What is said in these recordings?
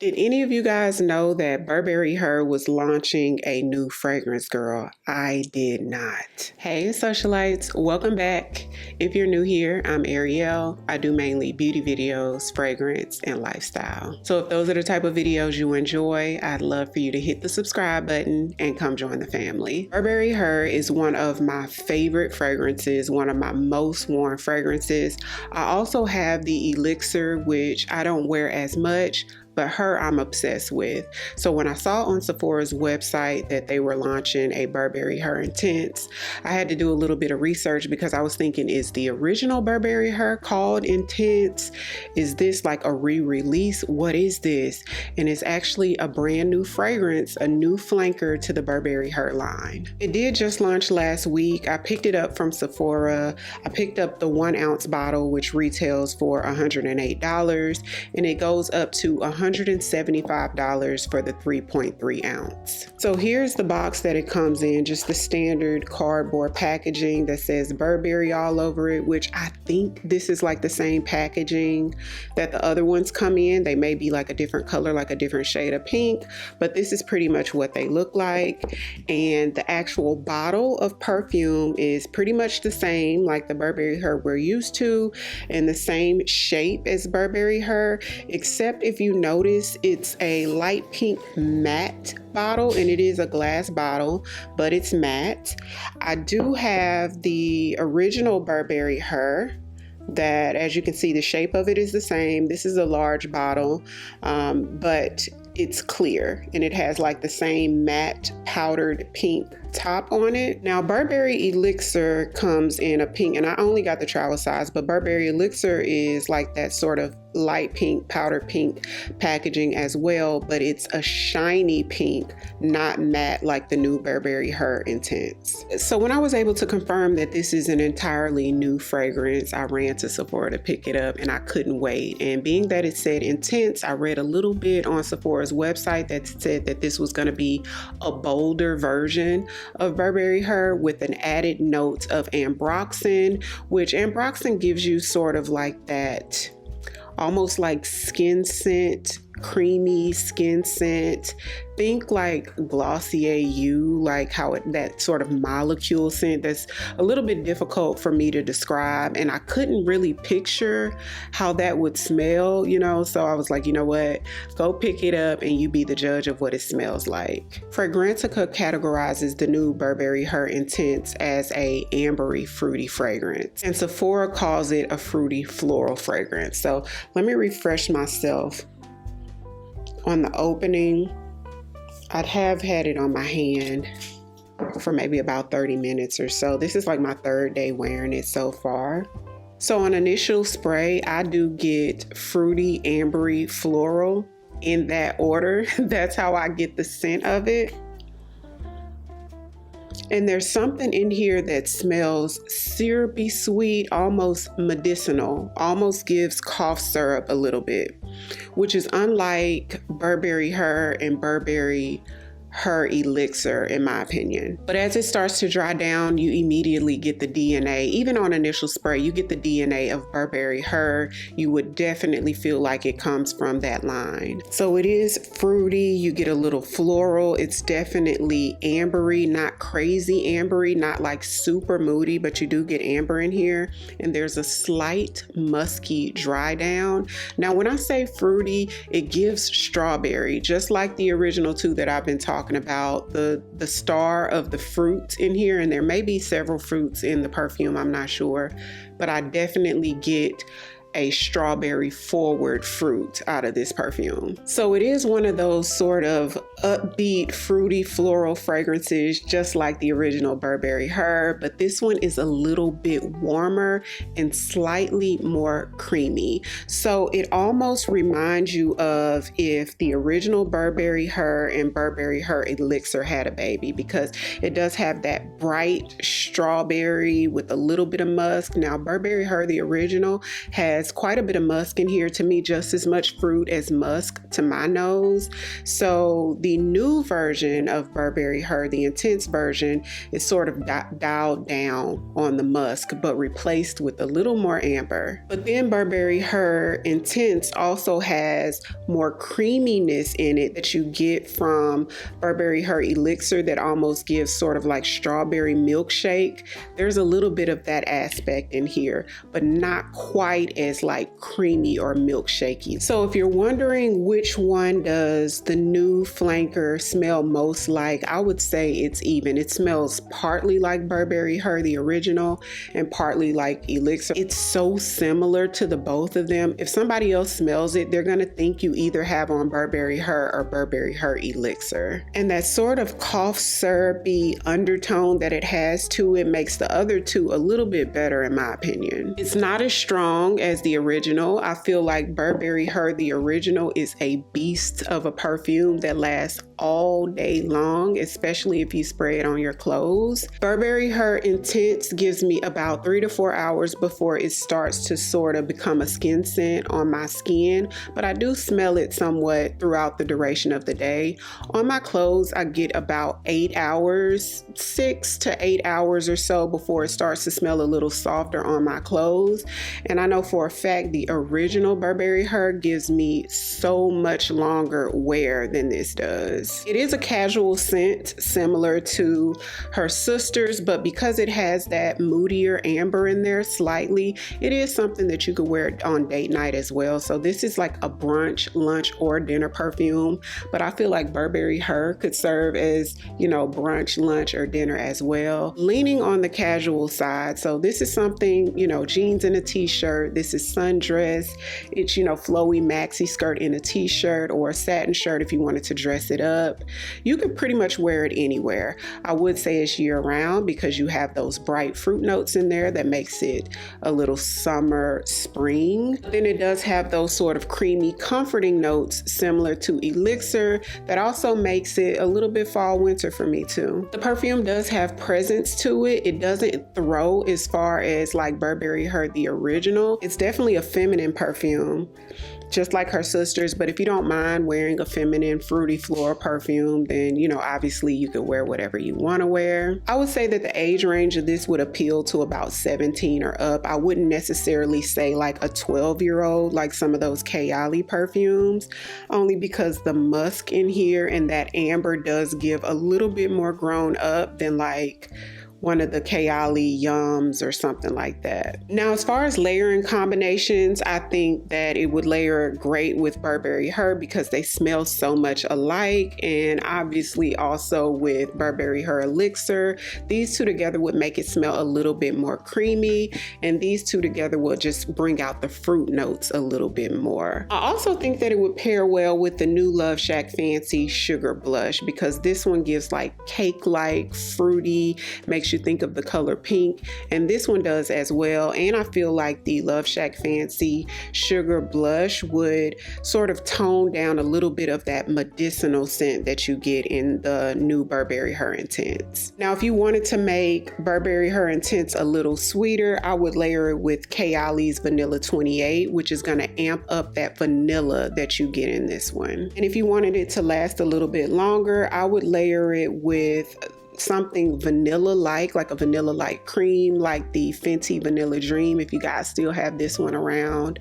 Did any of you guys know that Burberry Her was launching a new fragrance, girl? I did not. Hey, socialites, welcome back. If you're new here, I'm Ariell. I do mainly beauty videos, fragrance, and lifestyle. So if those are the type of videos you enjoy, I'd love for you to hit the subscribe button and come join the family. Burberry Her is one of my favorite fragrances, one of my most worn fragrances. I also have the Elixir, which I don't wear as much, but Her I'm obsessed with. So when I saw on Sephora's website that they were launching a Burberry Her Intense, I had to do a little bit of research because I was thinking, is the original Burberry Her called Intense? Is this like a re-release? What is this? And it's actually a brand new fragrance, a new flanker to the Burberry Her line. It did just launch last week. I picked it up from Sephora. I picked up the 1 ounce bottle, which retails for $108, and it goes up to $175 for the 3.3 ounce. So here's the box that it comes in, just the standard cardboard packaging that says Burberry all over it, which I think this is like the same packaging that the other ones come in. They may be like a different color, like a different shade of pink, but this is pretty much what they look like. And the actual bottle of perfume is pretty much the same, like the Burberry Her we're used to, and the same shape as Burberry Her, except if you notice, it's a light pink matte bottle, and it is a glass bottle, but it's matte. I do have the original Burberry Her that, as you can see, the shape of it is the same. This is a large bottle, but it's clear, and it has like the same matte powdered pink top on it. Now Burberry Elixir comes in a pink, and I only got the travel size, but Burberry Elixir is like that sort of light pink, powder pink packaging as well, but it's a shiny pink, not matte like the new Burberry Her Intense. So when I was able to confirm that this is an entirely new fragrance, I ran to Sephora to pick it up, and I couldn't wait. And being that it said Intense, I read a little bit on Sephora's website that said that this was going to be a bolder version of Burberry Her with an added note of ambroxan, which ambroxan gives you sort of like that almost like skin scent, creamy skin scent. Think like Glossier You, like how that sort of molecule scent that's a little bit difficult for me to describe, and I couldn't really picture how that would smell, so I was like, you know what, go pick it up and you be the judge of what it smells like. Fragrantica categorizes the new Burberry Her Intense as a ambery fruity fragrance, and Sephora calls it a fruity floral fragrance. So let me refresh myself on the opening. I'd have had it on my hand for maybe about 30 minutes or so. This is like my third day wearing it so far. So on initial spray, I do get fruity, ambery, floral in that order. That's how I get the scent of it. And there's something in here that smells syrupy sweet, almost medicinal, almost gives cough syrup a little bit, which is unlike Burberry Her and Burberry Her Elixir, in my opinion. But as it starts to dry down, you immediately get the DNA. Even on initial spray, you get the DNA of Burberry Her. You would definitely feel like it comes from that line. So it is fruity. You get a little floral. It's definitely ambery, not crazy ambery, not like super moody, but you do get amber in here. And there's a slight musky dry down. Now, when I say fruity, it gives strawberry, just like the original two that I've been talking about, the star of the fruit in here, and there may be several fruits in the perfume, I'm not sure, but I definitely get a strawberry forward fruit out of this perfume. So it is one of those sort of upbeat, fruity, floral fragrances, just like the original Burberry Her, but this one is a little bit warmer and slightly more creamy. So it almost reminds you of if the original Burberry Her and Burberry Her Elixir had a baby, because it does have that bright strawberry with a little bit of musk. Now Burberry Her, the original, has has quite a bit of musk in here. To me, just as much fruit as musk to my nose. So the new version of Burberry Her, the Intense version, is sort of dialed down on the musk, but replaced with a little more amber. But then Burberry Her Intense also has more creaminess in it that you get from Burberry Her Elixir that almost gives sort of like strawberry milkshake. There's a little bit of that aspect in here, but not quite as like creamy or milkshakey. So if you're wondering which one does the new flanker smell most like, I would say it's even. It smells partly like Burberry Her, the original, and partly like Elixir. It's so similar to the both of them. If somebody else smells it, they're gonna think you either have on Burberry Her or Burberry Her Elixir. And that sort of cough syrupy undertone that it has to it makes the other two a little bit better in my opinion. It's not as strong as the original. I feel like Burberry Her, the original, is a beast of a perfume that lasts all day long, especially if you spray it on your clothes. Burberry Her Intense gives me about 3 to 4 hours before it starts to sort of become a skin scent on my skin, but I do smell it somewhat throughout the duration of the day. On my clothes, I get about 8 hours, 6 to 8 hours or so before it starts to smell a little softer on my clothes. And I know for a fact the original Burberry Her gives me so much longer wear than this does. It is a casual scent similar to her sisters, but because it has that moodier amber in there slightly, it is something that you could wear on date night as well. So this is like a brunch, lunch, or dinner perfume, but I feel like Burberry Her could serve as, you know, brunch, lunch, or dinner as well. Leaning on the casual side. So this is something, you know, jeans and a t-shirt. This is sundress. It's, you know, flowy maxi skirt in a t-shirt or a satin shirt if you wanted to dress it up. You could pretty much wear it anywhere. I would say it's year round because you have those bright fruit notes in there that makes it a little summer spring. Then it does have those sort of creamy comforting notes similar to Elixir that also makes it a little bit fall winter for me too. The perfume does have presence to it. It doesn't throw as far as like Burberry Her, the original. It's definitely a feminine perfume, just like her sisters, but if you don't mind wearing a feminine fruity floral perfume, then, you know, obviously you could wear whatever you want to wear. I would say that the age range of this would appeal to about 17 or up. I wouldn't necessarily say like a 12-year-old like some of those Pkwy perfumes, only because the musk in here and that amber does give a little bit more grown up than like one of the Pkwy Yums or something like that. Now, as far as layering combinations, I think that it would layer great with Burberry Her because they smell so much alike, and obviously also with Burberry Her Elixir. These two together would make it smell a little bit more creamy, and these two together will just bring out the fruit notes a little bit more. I also think that it would pair well with the new Love Shack Fancy Sugar Blush because this one gives like cake-like, fruity, makes you think of the color pink, and this one does as well. And I feel like the Love Shack Fancy Sugar Blush would sort of tone down a little bit of that medicinal scent that you get in the new Burberry Her Intense. Now, if you wanted to make Burberry Her Intense a little sweeter, I would layer it with Kayali's Vanilla 28, which is going to amp up that vanilla that you get in this one. And if you wanted it to last a little bit longer, I would layer it with something vanilla-like, like a vanilla-like cream, like the Fenty Vanilla Dream, if you guys still have this one around.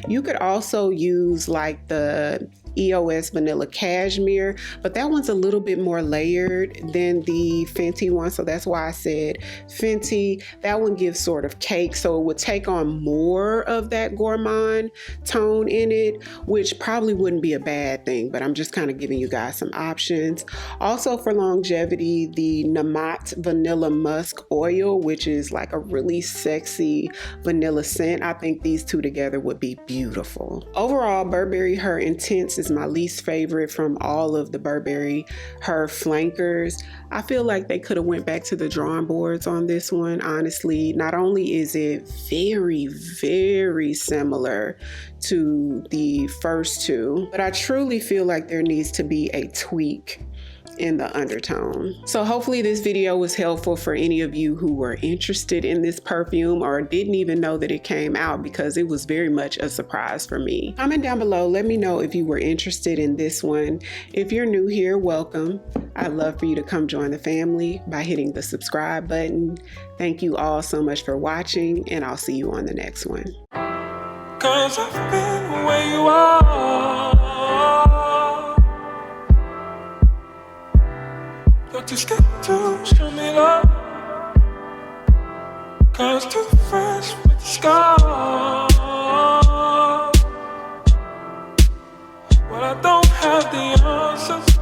You could also use like the EOS Vanilla Cashmere, but that one's a little bit more layered than the Fenty one, so that's why I said Fenty. That one gives sort of cake, so it would take on more of that gourmand tone in it, which probably wouldn't be a bad thing, but I'm just kind of giving you guys some options. Also for longevity, the Namat Vanilla Musk Oil, which is like a really sexy vanilla scent. I think these two together would be beautiful. Overall, Burberry Her Intense is my least favorite from all of the Burberry Her flankers. I feel like they could have went back to the drawing boards on this one, honestly. Not only is it very, very similar to the first two, but I truly feel like there needs to be a tweak in the undertone. So hopefully this video was helpful for any of you who were interested in this perfume or didn't even know that it came out, because it was very much a surprise for me. Comment down below, let me know if you were interested in this one. If you're new here, welcome. I'd love for you to come join the family by hitting the subscribe button. Thank you all so much for watching, and I'll see you on the next one. 'Cause I've been where you are. You're too scared to show me love, 'cause too fresh with the scars. Well, I don't have the answers,